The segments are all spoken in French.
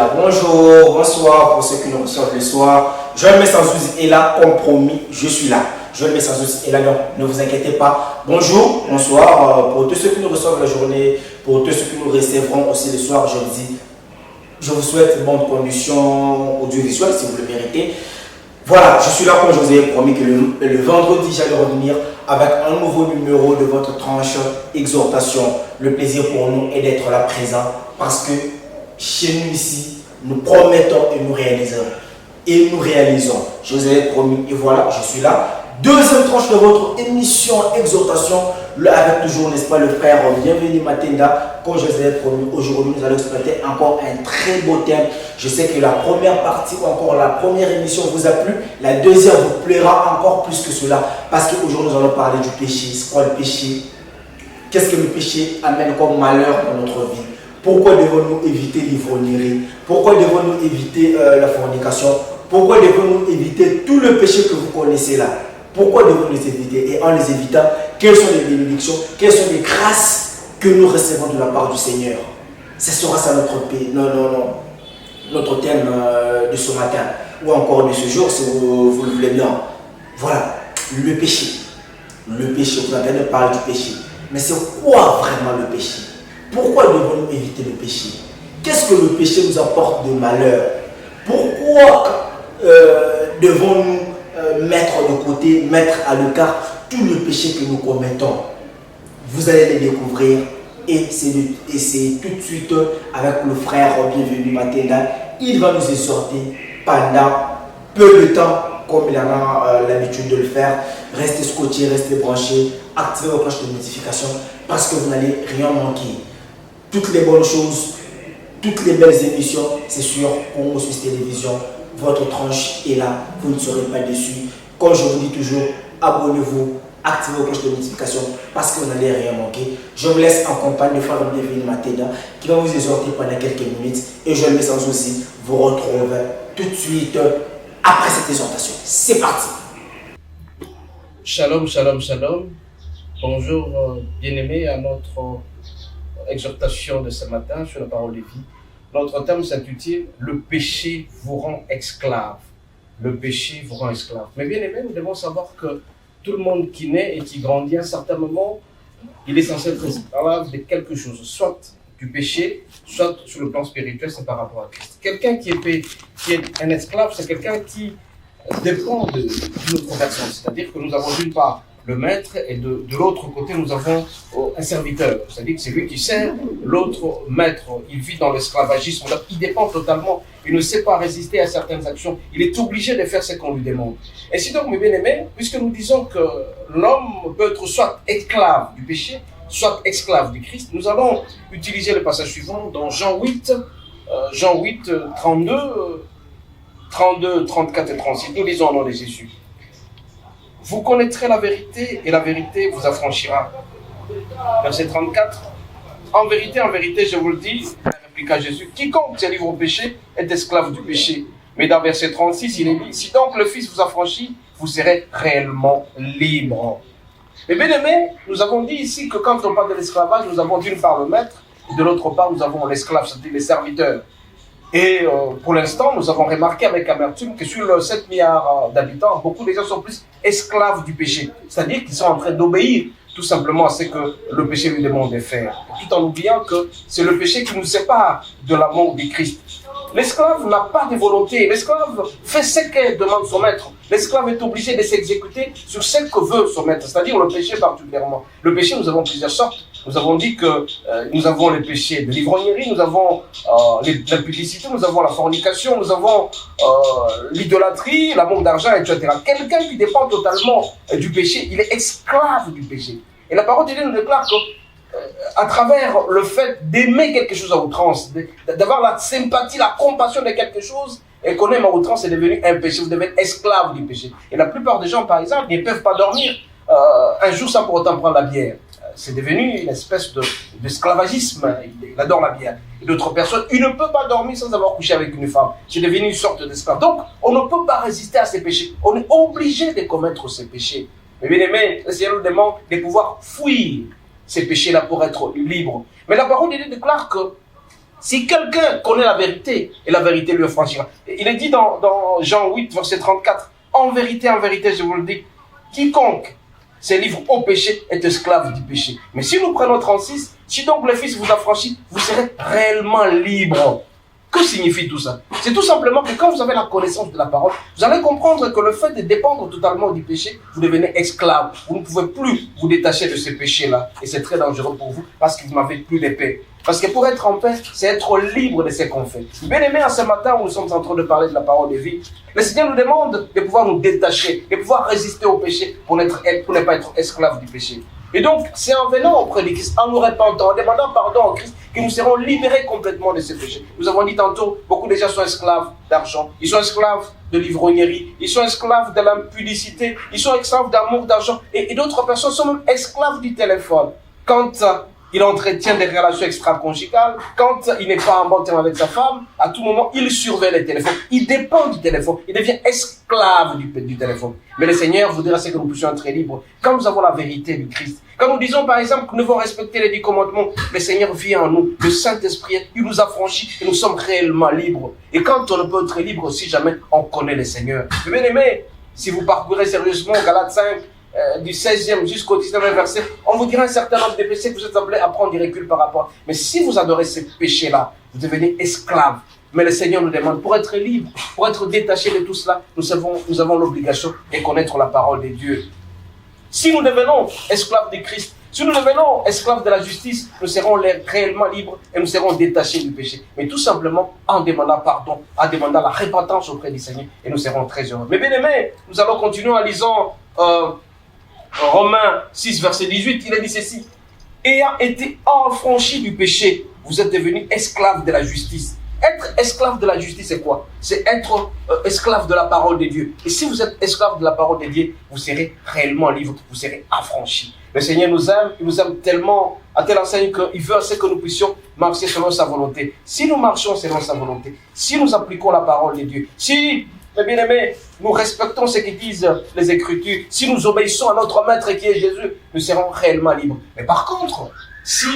Bonjour, bonsoir pour ceux qui nous reçoivent le soir. Joël Messazouzi est là, comme promis, je suis là. Joël Messazouzi est là, donc ne vous inquiétez pas. Bonjour, bonsoir pour tous ceux qui nous reçoivent la journée, pour tous ceux qui nous recevront aussi le soir, je vous dis, je vous souhaite de bonnes conditions audiovisuelles si vous le méritez. Voilà, je suis là comme je vous ai promis que le vendredi, j'allais revenir avec un nouveau numéro de votre tranche exhortation. Le plaisir pour nous est d'être là présent parce que chez nous ici, nous promettons et nous réalisons. Et nous réalisons. Je vous ai promis et voilà, je suis là. Deuxième tranche de votre émission exhortation, avec toujours, n'est-ce pas, le frère Bienvenue Matenda. Comme je vous ai promis, aujourd'hui, nous allons exploiter encore un très beau thème. Je sais que la première partie ou encore la première émission vous a plu. La deuxième vous plaira encore plus que cela. Parce qu'aujourd'hui, nous allons parler du péché. C'est quoi le péché? Qu'est-ce que le péché amène comme malheur dans notre vie? Pourquoi devons-nous éviter l'ivrognerie? Pourquoi devons-nous éviter la fornication? Pourquoi devons-nous éviter tout le péché que vous connaissez là? Pourquoi devons-nous les éviter? Et en les évitant, quelles sont les bénédictions? Quelles sont les grâces que nous recevons de la part du Seigneur? Ce sera ça notre thème de ce matin, ou encore de ce jour, si vous le voulez bien. Voilà, le péché. Le péché, vous entendez parler du péché. Mais c'est quoi vraiment le péché? Pourquoi devons-nous éviter le péché? Qu'est-ce que le péché nous apporte de malheur? Pourquoi devons-nous mettre de côté, mettre à l'écart tout le péché que nous commettons? Vous allez les découvrir et c'est tout de suite avec le frère Bienvenue Matenda. Il va nous exhorter pendant peu de temps comme il a l'habitude de le faire. Restez scotchés, restez branchés, activez vos cloches de notification parce que vous n'allez rien manquer. Toutes les bonnes choses, toutes les belles émissions, c'est sur Congo Suisse Télévision. Votre tranche est là, vous ne serez pas déçus. Comme je vous dis toujours, abonnez-vous, activez vos cloches de notification parce que vous n'allez rien manquer. Je vous laisse en compagnie de frère Bienvenue Matenda qui va vous exhorter pendant quelques minutes et je le mets sans souci, vous retrouve tout de suite après cette exhortation. C'est parti. Shalom, shalom, shalom. Bonjour bien-aimés à notre exhortation de ce matin sur la parole de vie. Notre thème s'intitule « Le péché vous rend esclave ». Le péché vous rend esclave. Mais bien aimé, nous devons savoir que tout le monde qui naît et qui grandit à un certain moment, il est censé être esclave de quelque chose, soit du péché, soit sur le plan spirituel, c'est par rapport à Christ. Quelqu'un qui est un esclave, c'est quelqu'un qui dépend de notre personne. C'est-à-dire que nous avons d'une part le maître et de l'autre côté nous avons un serviteur, c'est-à-dire que c'est lui qui sert l'autre maître. Il vit dans l'esclavagisme, donc il dépend totalement, il ne sait pas résister à certaines actions, il est obligé de faire ce qu'on lui demande. Et si donc mes bien-aimés, puisque nous disons que l'homme peut être soit esclave du péché, soit esclave du Christ, nous allons utiliser le passage suivant dans Jean 8, 32, 34 et 36, nous lisons au nom de Jésus. Vous connaîtrez la vérité et la vérité vous affranchira. Verset 34. En vérité, je vous le dis, répliqua Jésus, quiconque se livre au péché est esclave du péché. Mais dans verset 36, il est dit, si donc le Fils vous affranchit, vous serez réellement libre. Mais bien aimé, nous avons dit ici que quand on parle de l'esclavage, nous avons d'une part le maître, et de l'autre part nous avons l'esclave, c'est-à-dire les serviteurs. Et pour l'instant, nous avons remarqué avec amertume que sur le 7 milliards d'habitants, beaucoup de gens sont plus esclaves du péché. C'est-à-dire qu'ils sont en train d'obéir tout simplement à ce que le péché lui demande de faire. Tout en oubliant que c'est le péché qui nous sépare de l'amour du Christ. L'esclave n'a pas de volonté. L'esclave fait ce que demande son maître. L'esclave est obligé de s'exécuter sur ce que veut son maître, c'est-à-dire le péché particulièrement. Le péché, nous avons plusieurs sortes. Nous avons dit que nous avons les péchés de l'ivrognerie, nous avons la publicité, nous avons la fornication, nous avons l'idolâtrie, l'amour d'argent, etc. Quelqu'un qui dépend totalement du péché, il est esclave du péché. Et la parole de Dieu nous déclare que à travers le fait d'aimer quelque chose à outrance, d'avoir la sympathie, la compassion de quelque chose, et qu'on aime à outrance, c'est devenu un péché. Vous devez être esclave du péché. Et la plupart des gens, par exemple, ne peuvent pas dormir un jour sans pour autant prendre la bière. C'est devenu une espèce d'esclavagisme. Il adore la bière. Et d'autres personnes, il ne peut pas dormir sans avoir couché avec une femme. C'est devenu une sorte d'esclave. Donc, on ne peut pas résister à ces péchés. On est obligé de commettre ces péchés. Mais bien aimé, le Seigneur nous demande de pouvoir fuir ces péchés-là pour être libre. Mais la parole de Dieu déclare que Si quelqu'un connaît la vérité, et la vérité lui affranchira. Il est dit dans Jean 8, verset 34, en vérité, je vous le dis, quiconque se livre au péché est esclave du péché. Mais si nous prenons 36, si donc le Fils vous affranchit, vous serez réellement libre. Que signifie tout ça? C'est tout simplement que quand vous avez la connaissance de la parole, vous allez comprendre que le fait de dépendre totalement du péché, vous devenez esclave. Vous ne pouvez plus vous détacher de ce péché-là. Et c'est très dangereux pour vous parce que vous n'avez plus de paix. Parce que pour être en paix, c'est être libre de ce qu'on fait. Bien aimé, ce matin où nous sommes en train de parler de la parole de vie, le Seigneur nous demande de pouvoir nous détacher, de pouvoir résister au péché pour ne pas être esclave du péché. Et donc, c'est en venant auprès de Christ, en nous repentant, en demandant pardon au Christ, que nous serons libérés complètement de ce péché. Nous avons dit tantôt, beaucoup de gens sont esclaves d'argent, ils sont esclaves de l'ivrognerie, ils sont esclaves de l'impudicité, ils sont esclaves d'amour, d'argent, et d'autres personnes sont même esclaves du téléphone. Quand il entretient des relations extra-conjugales, quand il n'est pas en bon terme avec sa femme, à tout moment, il surveille le téléphone, il dépend du téléphone, il devient esclave du téléphone. Mais le Seigneur voudrait que nous puissions être libres. Quand nous avons la vérité du Christ, quand nous disons par exemple que nous devons respecter les 10 commandements, le Seigneur vient en nous, le Saint-Esprit, il nous affranchit et nous sommes réellement libres. Et quand on ne peut être libre si jamais on connaît le Seigneur. Bien aimé, si vous parcourez sérieusement Galates 5, du 16e jusqu'au 19e verset, on vous dira un certain nombre de péchés que vous êtes appelés à prendre du recul par rapport. Mais si vous adorez ces péchés-là, vous devenez esclave. Mais le Seigneur nous demande, pour être libre, pour être détaché de tout cela, nous avons l'obligation de connaître la parole de Dieu. Si nous devenons esclaves de Christ, si nous devenons esclaves de la justice, nous serons réellement libres et nous serons détachés du péché. Mais tout simplement en demandant pardon, en demandant la repentance auprès du Seigneur et nous serons très heureux. Mais bien aimés, nous allons continuer en lisant Romains 6, verset 18, il a dit ceci. Ayant été affranchis du péché, vous êtes devenus esclaves de la justice. Être esclave de la justice, c'est quoi? C'est être esclave de la parole de Dieu. Et si vous êtes esclave de la parole de Dieu, vous serez réellement libre, vous serez affranchis. Le Seigneur nous aime, il nous aime tellement, à telle enseigne qu'il veut assez que nous puissions marcher selon sa volonté. Si nous marchons selon sa volonté, si nous appliquons la parole de Dieu, si, mes bien-aimés, nous respectons ce que disent les Écritures, si nous obéissons à notre Maître qui est Jésus, nous serons réellement libres. Mais par contre, si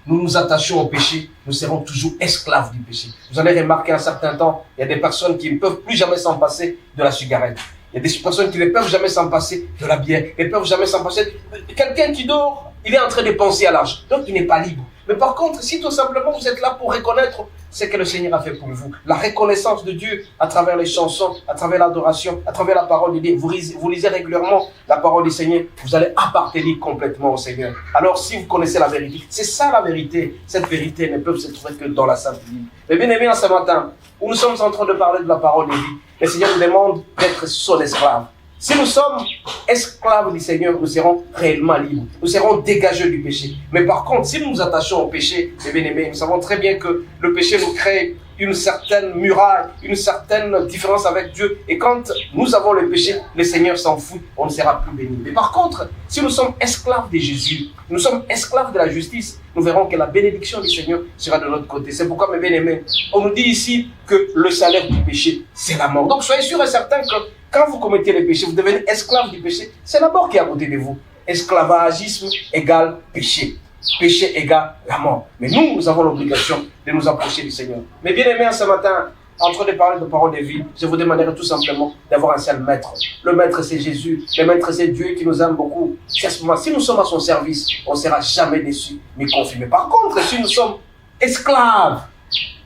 nous nous attachons au péché, nous serons toujours esclaves du péché. Vous allez remarquer un certain temps, il y a des personnes qui ne peuvent plus jamais s'en passer de la cigarette. Il y a des personnes qui ne peuvent jamais s'en passer de la bière, ils ne peuvent jamais s'en passer. Quelqu'un qui dort, il est en train de penser à l'argent, donc il n'est pas libre. Mais par contre, si tout simplement vous êtes là pour reconnaître ce que le Seigneur a fait pour vous, la reconnaissance de Dieu à travers les chansons, à travers l'adoration, à travers la parole de Dieu, vous lisez régulièrement la parole du Seigneur, vous allez appartenir complètement au Seigneur. Alors si vous connaissez la vérité, c'est ça la vérité. Cette vérité ne peut se trouver que dans la Sainte Bible. Mais bien aimé, en ce matin, où nous sommes en train de parler de la parole de vie, le Seigneur nous demande d'être son esclave. Si nous sommes esclaves du Seigneur, nous serons réellement libres. Nous serons dégagés du péché. Mais par contre, si nous nous attachons au péché, mes bien-aimés, nous savons très bien que le péché nous crée une certaine muraille, une certaine différence avec Dieu. Et quand nous avons le péché, le Seigneur s'en fout, on ne sera plus béni. Mais par contre, si nous sommes esclaves de Jésus, nous sommes esclaves de la justice, nous verrons que la bénédiction du Seigneur sera de notre côté. C'est pourquoi, mes bien-aimés, on nous dit ici que le salaire du péché, c'est la mort. Donc soyez sûrs et certains que quand vous commettez le péché, vous devenez esclave du péché, c'est la mort qui est à côté de vous. Esclavagisme égale péché. Péché égale la mort. Mais nous avons l'obligation de nous approcher du Seigneur. Mais bien aimés, ce matin, en train de parler de parole de vie, je vous demanderai tout simplement d'avoir un seul maître. Le maître, c'est Jésus. Le maître, c'est Dieu qui nous aime beaucoup. C'est à ce moment, si nous sommes à son service, on ne sera jamais déçu, mais confirmé. Par contre, si nous sommes esclaves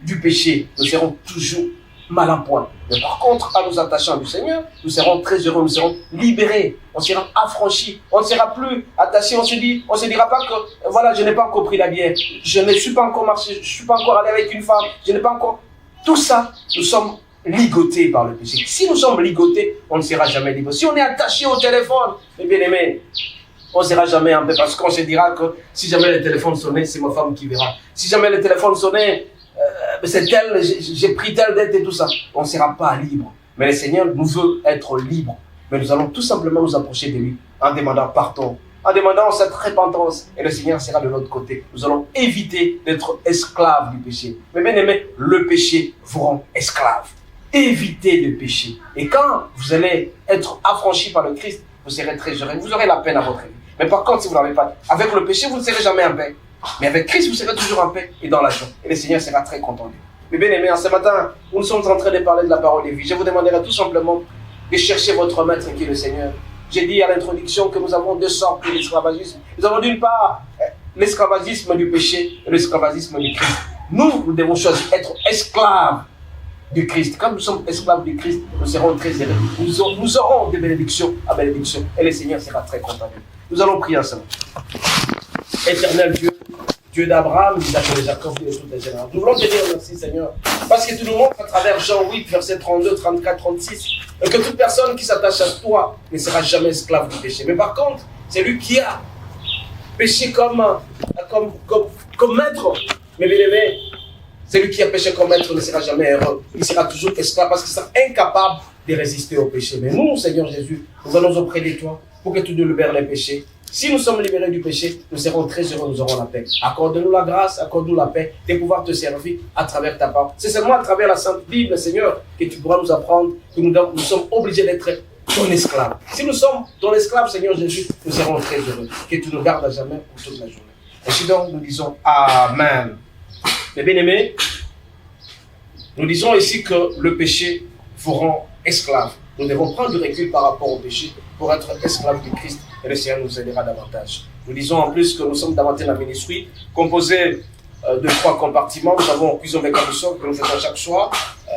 du péché, nous serons toujours mal en point. Mais par contre, en nous attachant du Seigneur, nous serons très heureux, nous serons libérés, on sera affranchis, on ne sera plus attachés, on se dira pas que voilà, je n'ai pas encore pris la bière, je ne suis pas encore marché, je ne suis pas encore allé avec une femme, je n'ai pas encore... Tout ça, nous sommes ligotés par le péché. Si nous sommes ligotés, on ne sera jamais libre. Si on est attaché au téléphone, mes bien-aimés, on ne sera jamais en paix parce qu'on se dira que si jamais le téléphone sonnait, c'est ma femme qui verra. Si jamais le téléphone sonnait, c'est elle, j'ai pris telle dette et tout ça. On ne sera pas libre. Mais le Seigneur nous veut être libres. Mais nous allons tout simplement nous approcher de lui en demandant pardon, en demandant cette repentance. Et le Seigneur sera de notre côté. Nous allons éviter d'être esclaves du péché. Mais bien aimé, le péché vous rend esclaves. Évitez le péché. Et quand vous allez être affranchis par le Christ, vous serez très heureux. Vous aurez la peine à votre vie. Mais par contre, si vous n'avez pas, avec le péché, vous ne serez jamais en paix. Mais avec Christ, vous serez toujours en paix et dans la joie. Et le Seigneur sera très content de vous. Mais bien aimés, ce matin, nous sommes en train de parler de la parole de vie. Je vous demanderai tout simplement de chercher votre maître qui est le Seigneur. J'ai dit à l'introduction que nous avons deux sortes d'esclavagisme. Nous avons d'une part l'esclavagisme du péché et l'esclavagisme du Christ. Nous devons choisir être esclaves du Christ. Quand nous sommes esclaves du Christ, nous serons très heureux. Nous aurons des bénédictions à bénédiction et le Seigneur sera très content de nous. Nous allons prier ensemble. Éternel Dieu, Dieu d'Abraham, d'Isaac et de Jacob, Dieu de toutes les générations. Nous voulons te dire merci Seigneur, parce que tu nous montres à travers Jean 8, versets 32, 34, 36, que toute personne qui s'attache à toi ne sera jamais esclave du péché. Mais par contre, c'est lui qui a péché comme maître. Mais bien aimé, celui qui a péché comme maître ne sera jamais heureux. Il sera toujours esclave parce qu'il sera incapable de résister au péché. Mais nous, Seigneur Jésus, nous allons auprès de toi pour que tu nous libères les péchés. Si nous sommes libérés du péché, nous serons très heureux, nous aurons la paix. Accorde-nous la grâce, accorde-nous la paix de pouvoir te servir à travers ta parole. C'est seulement à travers la Sainte Bible, Seigneur, que tu pourras nous apprendre que nous sommes obligés d'être ton esclave. Si nous sommes ton esclave, Seigneur Jésus, nous serons très heureux. Que tu nous gardes à jamais pour toute la journée. Ainsi donc, nous disons Amen. Mais bien aimés, nous disons ici que le péché vous rend esclave. Nous devons prendre du recul par rapport au péché pour être esclave du Christ et le Seigneur nous aidera davantage. Nous disons en plus que nous sommes davantage un ministère composé de 3 compartiments. Nous avons cuisson mécanisson que nous faisons chaque soir.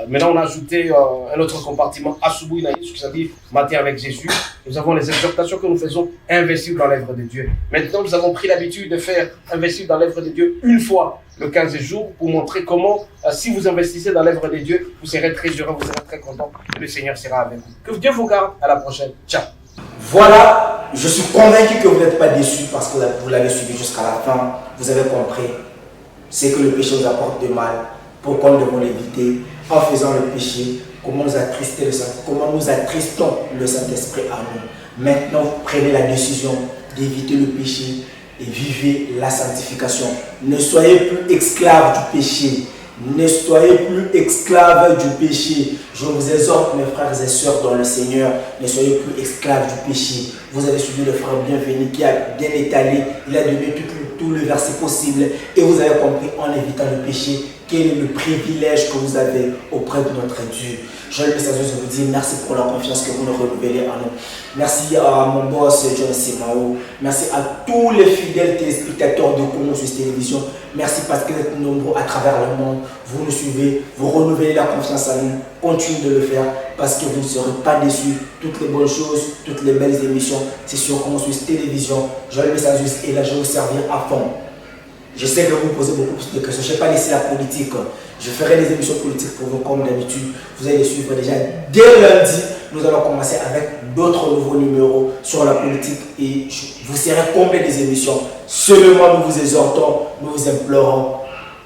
Maintenant, on a ajouté un autre compartiment, Asubu Inaïs, c'est-à-dire matin avec Jésus. Nous avons les exhortations que nous faisons, investir dans l'œuvre de Dieu. Maintenant, nous avons pris l'habitude de faire investir dans l'œuvre de Dieu une fois le 15 jours pour montrer comment, si vous investissez dans l'œuvre de Dieu, vous serez très heureux, vous serez très content et le Seigneur sera avec vous. Que Dieu vous garde. À la prochaine. Ciao. Voilà, je suis convaincu que vous n'êtes pas déçus parce que vous l'avez suivi jusqu'à la fin. Vous avez compris ce que le péché nous apporte de mal, pourquoi nous devons l'éviter en faisant le péché, comment nous attristons le Saint-Esprit à nous. Maintenant, prenez la décision d'éviter le péché et vivez la sanctification. Ne soyez plus esclaves du péché. Ne soyez plus esclaves du péché. Je vous exhorte, mes frères et sœurs dans le Seigneur, ne soyez plus esclaves du péché. Vous avez suivi le frère bienvenu qui a bien étalé, il a donné tout le verset possible et vous avez compris en évitant le péché quel est le privilège que vous avez auprès de notre Dieu. Je vous dis merci pour la confiance que vous nous renouvelez en nous. Merci à mon boss John Simao. Merci à tous les fidèles téléspectateurs de Congo sur télévision. Merci parce que vous êtes nombreux à travers le monde. Vous nous suivez, vous renouvelez la confiance en nous. Continuez de le faire parce que vous ne serez pas déçus. Toutes les bonnes choses, toutes les belles émissions, c'est sur Congo sur télévision. Joël Messageuse est là, je vais vous servir à fond. Je sais que vous posez beaucoup de questions. Je n'ai pas laissé la politique. Je ferai des émissions politiques pour vous comme d'habitude. Vous allez les suivre déjà dès lundi. Nous allons commencer avec d'autres nouveaux numéros sur la politique et vous serez complet des émissions. Seulement, nous vous exhortons, nous vous implorons.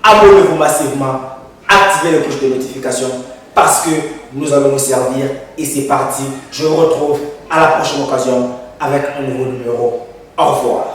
Abonnez-vous massivement, activez les cloches de notification parce que nous allons nous servir et c'est parti. Je vous retrouve à la prochaine occasion avec un nouveau numéro. Au revoir.